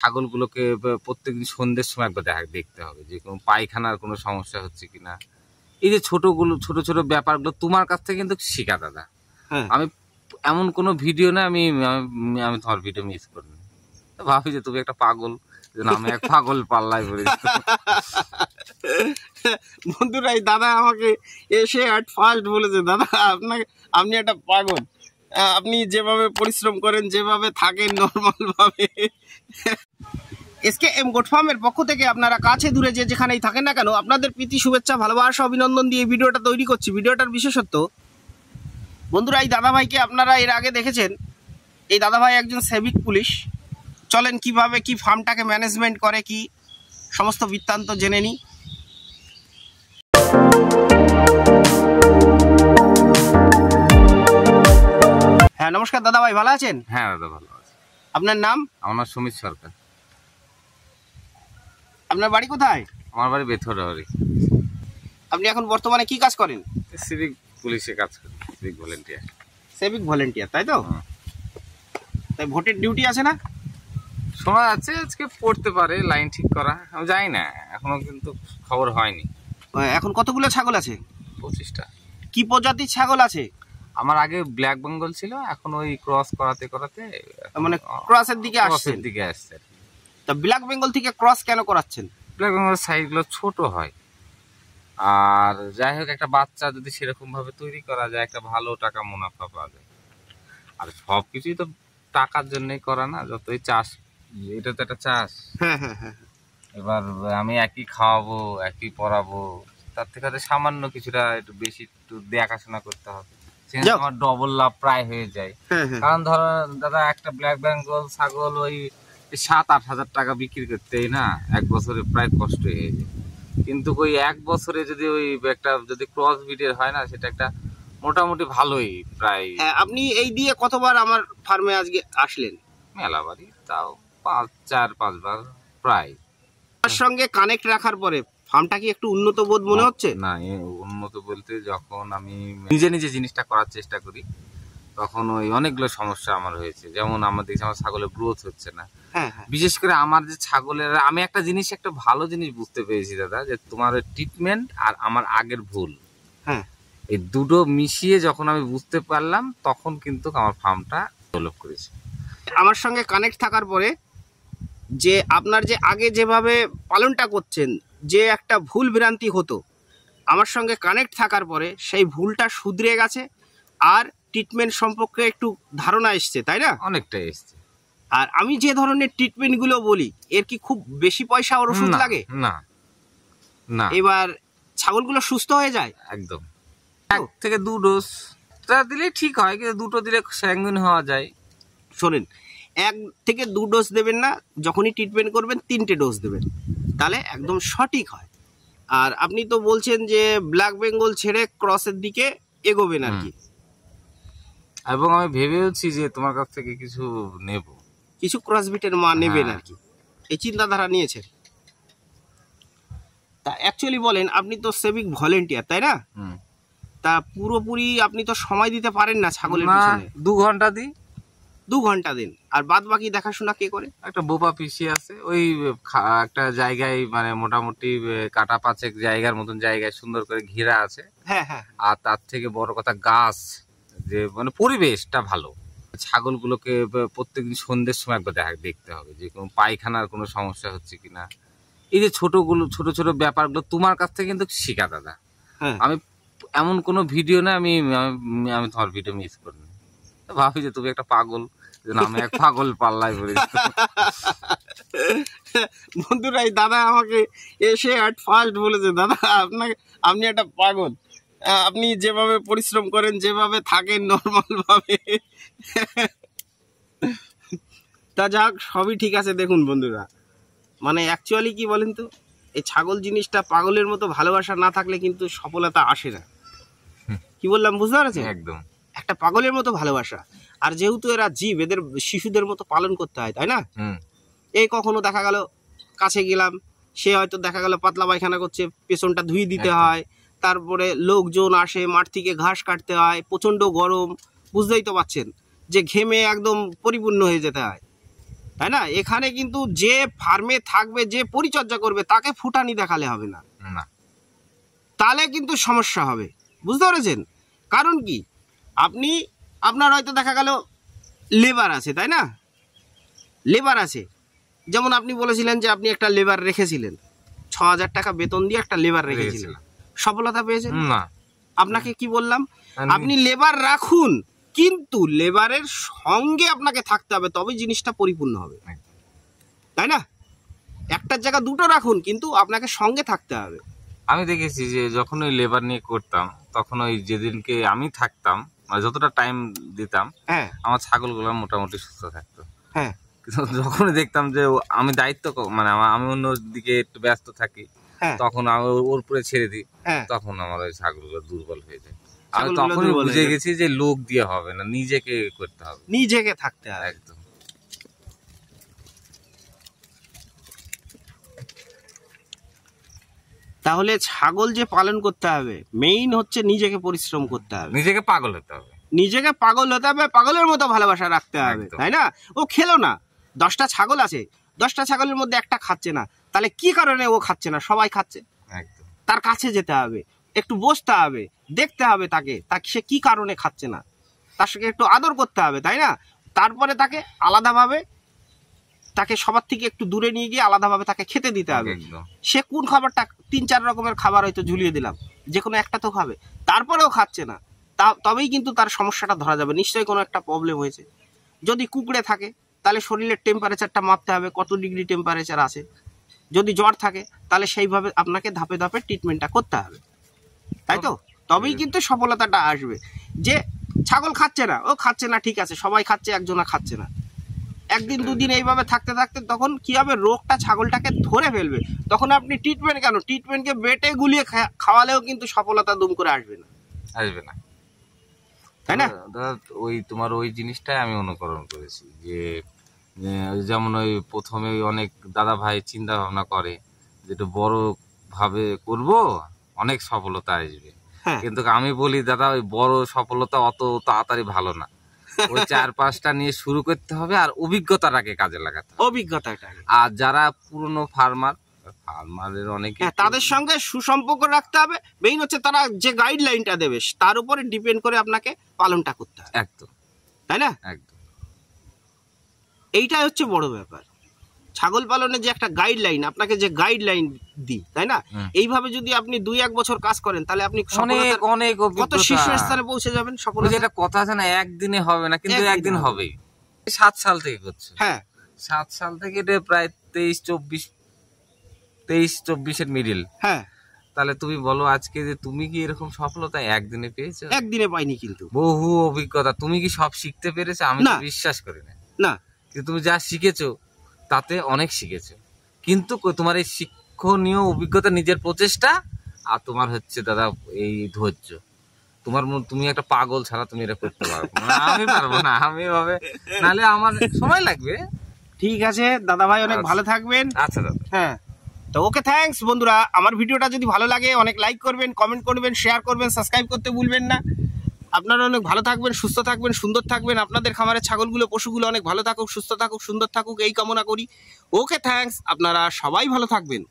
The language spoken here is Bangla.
ছাগলগুলোকে প্রত্যেকদিন সন্ধ্যের সময় একবার দেখতে হবে যে কোনো পায়খানার কোনো সমস্যা হচ্ছে কিনা। এই যে ছোট ছোট ব্যাপারগুলো তোমার কাছ থেকে কিন্তু শিখা দাদা। আমি এমন কোনো ভিডিও না আমি আমি তোমার ভিডিও মিস করিনি। ভাবি যে তুমি একটা পাগল, আমি এক পাগল পাল্লায় পড়েছি। বন্ধুরা, এই দাদা আমাকে এসে অ্যাট ফার্স্ট বলেছে, দাদা আপনি একটা পাগল, আপনি যেভাবে পরিশ্রম করেন, যেভাবে থাকেন নর্মাল ভাবে। S.K.M গোট ফার্মের পক্ষ থেকে আপনারা কাছে দূরে যেখানেই থাকেন না কেন, আপনাদের প্রীতি শুভেচ্ছা ভালোবাসা অভিনন্দন দিয়ে এই ভিডিওটা তৈরি করছি। ভিডিওটার বিশেষত্ব, বন্ধুরা, এই দাদাভাইকে আপনারা এর আগে দেখেছেন। এই দাদাভাই একজন সিভিক পুলিশ। চলেন কিভাবে কি ফার্মটাকে ম্যানেজমেন্ট করে, কি সমস্ত বৃত্তান্ত জেনে নিই। হ্যাঁ, নমস্কার দাদাভাই, ভালো আছেন? হ্যাঁ দাদা, ভালো আছি। আপনার নাম? আমার নাম সুমিত সরকার। আপনার বাড়ি কোথায়? আমার বাড়ি বেথুরাবাড়ি। আপনি এখন বর্তমানে কি কাজ করেন? সিভিক পুলিশে কাজ করি, সিভিক ভলেন্টিয়ার। সিভিক ভলেন্টিয়ার, তাই তো? তাই ভোটের ডিউটি আছে না? শোনা যাচ্ছে আজকে পড়তে পারে, লাইন ঠিক করা, আমি জানি না, এখনো কিন্তু খবর হয়নি। এখন কতগুলো ছাগল আছে? 25টা। কি প্রজাতির ছাগল আছে? আমার আগে ব্ল্যাক বেঙ্গল ছিল, এখন ওই ক্রস করাতে মানে ক্রসের দিকে আসছে। তা ব্ল্যাক বেঙ্গল থেকে ক্রস কেন করাচ্ছেন? ব্ল্যাক বেঙ্গলের সাইজগুলো ছোট হয়, আর যাই হোক একটা বাচ্চা যদি সেরকম ভাবে তৈরি করা যায়, একটা ভালো টাকা মুনাফা পাওয়া যায়। আর সবকিছুই তো টাকার জন্যই করা না, যতই চাষ, এটা তো একটা চাষ। এবার আমি একই খাওয়াবো, একই পড়াবো, তার থেকে হয়তো সামান্য কিছুটা একটু বেশি একটু দেখাশোনা করতে হবে, সেখানে আমার ডবল লাভ প্রায় হয়ে যায়। কারণ ধরো দাদা, একটা ব্ল্যাক বেঙ্গল ছাগল ওই 7-8 হাজার টাকা বিক্রি করতেই না এক বছরে প্রায় কষ্ট হয়ে যায়। কিন্তু ওই এক বছরে যদি ওই একটা যদি ক্রস ব্রিডের হয় না, সেটা একটা মোটামুটি ভালোই প্রায়। আপনি এই দিয়ে কতবার আমার ফার্মে আজকে আসলেন? মেলাবারই, তাও 4-5 বার প্রায়। তার সঙ্গে কানেক্ট রাখার পরে ফার্মটা কি একটু উন্নত বোধ মনে হচ্ছে? না, উন্নত বলতে যখন আমি নিজে জিনিসটা করার চেষ্টা করি, তখন ওই অনেকগুলো সমস্যা আমার হয়েছে। যেমন আমার দেখছি আমার ছাগলের গ্রোথ হচ্ছে না। বিশেষ করে আমার যে ছাগলের, আমি একটা ভালো জিনিস বুঝতে পেরেছি দাদা, যে তোমার ট্রিটমেন্ট আর আমার আগের ভুল, এই দুটো মিশিয়ে যখন আমি বুঝতে পারলাম, তখন কিন্তু আমার ফার্মটা ডেভেলপ করেছি। আমার সঙ্গে কানেক্ট থাকার পরে যে আপনার যে আগে যেভাবে পালনটা করছেন, যে একটা ভুল ভ্রান্তি হতো, আমার সঙ্গে কানেক্ট থাকার পরে সেই ভুলটা শুধরে গেছে, আর ট্রিটমেন্ট সম্পর্কে একটু ধারণা এসছে, তাই না? অনেকটাই এসছে। আর আমি যে ধরনের ট্রিটমেন্টগুলো বলি, এর কি খুব বেশি পয়সা আর ওষুধ লাগে? না না। এবার ছাগলগুলো সুস্থ হয়ে যায় একদম। 1 থেকে 2 ডোজ দিলে ঠিক হয়, কিন্তু 2টো দিলে স্যাঙ্গুইন হওয়া যায়। শোনেন, 1 থেকে 2 ডোজ দেবেন না, যখনই ট্রিটমেন্ট করবেন 3টে ডোজ দেবেন, তাহলে একদম সঠিক হয়। আর আপনি তো বলছেন যে ব্ল্যাক বেঙ্গল ছেড়ে ক্রসের দিকে এগোবেন আর কি। এবং আমি ভেবেওছি যে তোমার কাছ থেকে কিছু নেব, কিছু ক্রসবিটের মা নেবেন আর কি, এই চিন্তাধারা নিয়েছেন। তা অ্যাকচুয়ালি বলেন, আপনি তো সিভিক ভলেন্টিয়ার, তাই না? তা পুরোপুরি আপনি তো সময় দিতে পারেন না ছাগলের পিছনে। 2 ঘন্টা দিই। 2 ঘন্টা দিন, আর বাদ বাকি দেখাশোনা কে করে? একটা বোবা পিসি আছে, ওই একটা জায়গায়, মানে মোটামুটি কাটা 5 জায়গার মতন জায়গায় সুন্দর করে ঘেরা আছে। আর তার থেকে বড় কথা, গাছ, যে মানে পরিবেশটা ভালো। ছাগলগুলোকে প্রত্যেকদিন সন্ধ্যের সময় একবার দেখতে হবে যে কোনো পায়খানার কোনো সমস্যা হচ্ছে কিনা। এই যে ছোট ছোট ব্যাপারগুলো তোমার কাছ থেকে কিন্তু শিখা দাদা। আমি এমন কোনো ভিডিও না আমি আমি তোমার ভিডিও মিস করিনি। ভাবি যে তুমি একটা পাগল, আমি এক পাগল পাল্লায় পড়েছি। বন্ধুরা, এই দাদা আমাকে এসে অ্যাট ফার্স্ট বলেছে, দাদা আপনি একটা পাগল, আপনি যেভাবে পরিশ্রম করেন, যেভাবে থাকেন নর্মাল ভাবে। তা যাক, সবই ঠিক আছে। দেখুন বন্ধুরা, মানে অ্যাকচুয়ালি কি বলেন তো, এই ছাগল জিনিসটা পাগলের মতো ভালোবাসা না থাকলে কিন্তু সফলতা আসে না। কি বললাম বুঝতে পারছেন? একদম একটা পাগলের মতো ভালোবাসা। আর যেহেতু এরা জীব, এদের শিশুদের মতো পালন করতে হয়, তাই না? এই কখনো দেখা গেল কাছে গেলাম, সে হয়তো দেখা গেল পাতলা পায়খানা করছে, পেছনটা ধুয়ে দিতে হয়, তারপরে লোকজন আসে, মাঠ থেকে ঘাস কাটতে হয়, প্রচণ্ড গরম, বুঝতেই তো পারছেন যে ঘেমে একদম পরিপূর্ণ হয়ে যেতে হয়। তাই না? এখানে কিন্তু যে ফার্মে থাকবে, যে পরিচর্যা করবে, তাকে ফুটানি দেখালে হবে না, তাহলে কিন্তু সমস্যা হবে। বুঝতে পেরেছেন? কারণ কি, আপনার হয়তো দেখা গেল লেবার আছে, তাই না? লেবার আছে, যেমন আপনি বলেছিলেন যে আপনি একটা লেবার রেখেছিলেন, 6,000 টাকা বেতন দিয়ে একটা লেবার রেখেছিলেন, সফলতা পেয়েছেন না? আপনাকে কি বললাম, আপনি লেবার রাখুন, কিন্তু লেবারের সঙ্গে আপনাকে থাকতে হবে, তবে জিনিসটা পরিপূর্ণ হবে, তাই না? একটার জায়গা দুটো রাখুন, কিন্তু আপনাকে সঙ্গে থাকতে হবে। আমি দেখেছি যে যখন ওই লেবার নিয়ে করতাম, তখন ওই যেদিনকে আমি থাকতাম, মানে যতটা টাইম দিতাম, আমার ছাগলগুলো মোটামুটি সুস্থ থাকতো। হ্যাঁ, কিন্তু যখনই দেখতাম যে আমি দায়িত্ব, মানে আমি অন্য দিকে একটু ব্যস্ত থাকি, তখন আমি ওর উপরে ছেড়ে দিই, তখন আমার ওই ছাগলগুলো দুর্বল হয়ে যায়। আমি তখনই বুঝে গেছি যে লোক দিয়ে হবে না, নিজেকে করতে হবে, নিজেকে থাকতে হবে একদম। তাহলে ছাগল যে পালন করতে হবে, মেইন হচ্ছে নিজেকে পরিশ্রম করতে হবে, নিজেকে পাগল হতে হবে, নিজেকে পাগল হতে হবে, পাগলের মতো ভালোবাসা রাখতে হবে, তাই না? ও খেলো না, 10টা ছাগল আছে, 10টা ছাগলের মধ্যে একটা খাচ্ছে না, তাহলে কি কারণে ও খাচ্ছে না? সবাই খাচ্ছে, তার কাছে যেতে হবে, একটু বসতে হবে, দেখতে হবে তাকে সে কি কারণে খাচ্ছে না, তার সঙ্গে একটু আদর করতে হবে, তাই না? তারপরে তাকে আলাদাভাবে, তাকে সবার থেকে একটু দূরে নিয়ে গিয়ে আলাদাভাবে তাকে খেতে দিতে হবে। সে কোন খাবারটা, 3-4 রকমের খাবার হয়তো ঝুলিয়ে দিলাম, যে কোনো একটা তো খাবে, তারপরেও খাচ্ছে না, তবেই কিন্তু তার সমস্যাটা ধরা যাবে, নিশ্চয়ই কোনো একটা প্রবলেম হয়েছে। যদি কুকুরে থাকে, তাহলে শরীরের টেম্পারেচারটা মাপতে হবে, কত ডিগ্রি টেম্পারেচার আছে। যদি জ্বর থাকে, তাহলে সেইভাবে আপনাকে ধাপে ধাপে ট্রিটমেন্টটা করতে হবে, তাই তো? তবেই কিন্তু সফলতাটা আসবে। যে ছাগল খাচ্ছে না, ও খাচ্ছে না, ঠিক আছে, সবাই খাচ্ছে, একজনা খাচ্ছে না, একদিন দুদিন এইভাবে থাকতে থাকতে তখন কি হবে, রোগটা ছাগলটাকে ধরে ফেলবে, তখন আপনি ট্রিটমেন্ট কেন, ট্রিটমেন্টকে বেটে গুলিয়ে খাওয়ালেও কিন্তু সফলতা দুম করে আসবে না, তাই না? ওই তোমার ওই জিনিসটাই আমি অনুকরণ করেছি, যে যেমন ওই প্রথমে অনেক দাদা ভাই চিন্তা ভাবনা করে যে একটু বড় ভাবে করব, অনেক সফলতা আসবে, কিন্তু আমি বলি দাদা, ওই বড় সফলতা অত তাড়াতাড়ি ভালো না, ওই 4-5টা নিয়ে শুরু করতে হবে, আর অভিজ্ঞতাটাকে কাজে লাগাতে হবে, অভিজ্ঞতাটা। আর যারা পুরনো ফার্মারের অনেকে, তাদের সঙ্গে সুসম্পর্ক রাখতে হবে, মেইন হচ্ছে তারা যে গাইডলাইনটা দেবে তার উপরে ডিপেন্ড করে আপনাকে পালনটা করতে হবে, একদম, তাই না? একদম, এইটাই হচ্ছে বড় ব্যাপার। ছাগল পালনের যে একটা গাইডলাইন, আপনাকে যে গাইডলাইন দিই, তাই না? এইভাবে যদি আপনি 2-1 বছর কাজ করেন, তাহলে আপনি অনেক কত শীর্ষস্থানে পৌঁছে যাবেন। সফলতা একটা কথা আছে না, একদিনে হবে না, কিন্তু একদিন হবেই। 7 সাল থেকে করছে, 7 সাল থেকে, এটা প্রায় 23-24 মিডিল। তাহলে তুমি বলো আজকে যে তুমি কি এরকম সফলতা একদিনে পেয়েছো? একদিনে পাইনি, কিন্তু বহু অভিজ্ঞতা। তুমি কি সব শিখতে পেরেছো? আমি বিশ্বাস করি না। কিন্তু তুমি যা শিখেছো তাতে অনেক শিখেছো, কিন্তু তোমার এই শিক্ষণীয় অভিজ্ঞতা, নিজের প্রচেষ্টা, আর তোমার হচ্ছে দাদা এই ধৈর্য, তুমি একটা পাগল ছাড়া তুমি এটা করতে পারবো না। আমি পারবো না, আমি ভাবে, নাহলে আমার সময় লাগবে। ঠিক আছে দাদা ভাই, অনেক ভালো থাকবেন। আচ্ছা দাদা, তো ওকে, থ্যাঙ্কস বন্ধুরা। আমার ভিডিওটা যদি ভালো লাগে, অনেক লাইক করবেন, কমেন্ট করবেন, শেয়ার করবেন, সাবস্ক্রাইব করতে ভুলবেন না। আপনারা অনেক ভালো থাকবেন, সুস্থ থাকবেন, সুন্দর থাকবেন। আপনাদের খামারের ছাগলগুলো, পশুগুলো অনেক ভালো থাকুক, সুস্থ থাকুক, সুন্দর থাকুক, এই কামনা করি। ওকে, থ্যাঙ্কস। আপনারা সবাই ভালো থাকবেন।